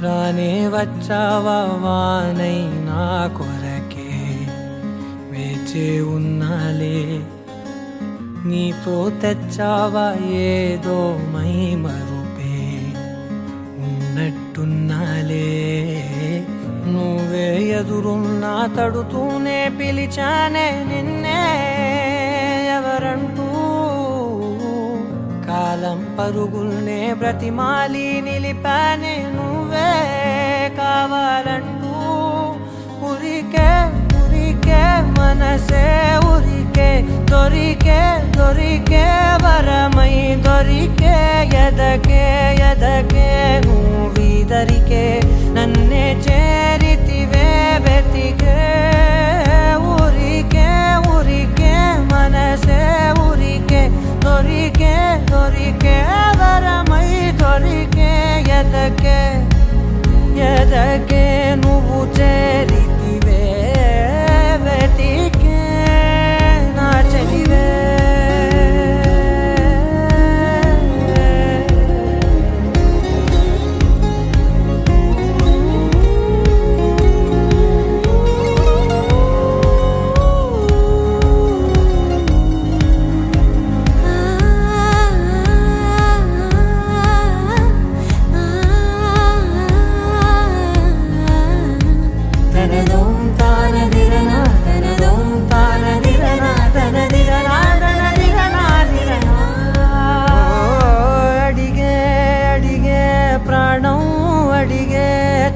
రానే వచ్చావా వానై నా కొరకే వేచే ఉన్నాలే నీతో తెచ్చావా ఏదో మై మరుపే ఉన్నట్టున్నాలే నువ్వే ఎదురున్నా తడుతూనే పిలిచానే నిన్నే ఎవరంటూ కాలం పరుగుల్నే బ్రతిమాలి నిలిపానే నువ్వే కావాలంటూ ఉరికే ఉరికే మనసే ఉరికే దొరికే దొరికే వరమై దొరికే ఎదకే ఎదకే నువ్విదరికే నన్నే చేరితివే వెతికే ఉరికే ఉరికే మనసే ఉరికే దొరికే దొరికే వరమై దొరికే ఎదకే ఎదకే నువ్వు చేరితివే వెతికే నా చెలివే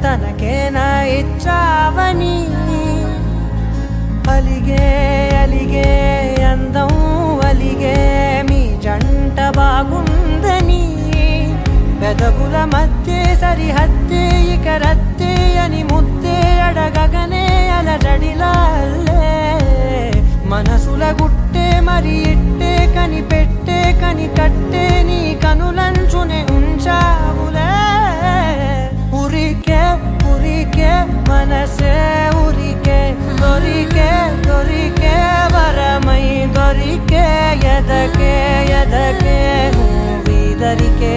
తనకేనా ఇచ్చావని అలిగే అలిగే అందం అలిగే మీ జంట బాగుందని పెదవుల మధ్య సరిహద్దే ఇక రద్దే అని ముద్దే అడగగనే అలజడిలాల్లే మనసుల గుట్టే మరి ఇట్టే కనిపెట్టే కని కట్టే నీ కనులంచునే ఉంచావులే ఉరికే ఉరికే మనసే ఉరికే దొరికే దొరికే వరమై దొరికే ఎదకే ఎదకే నువ్విదరికే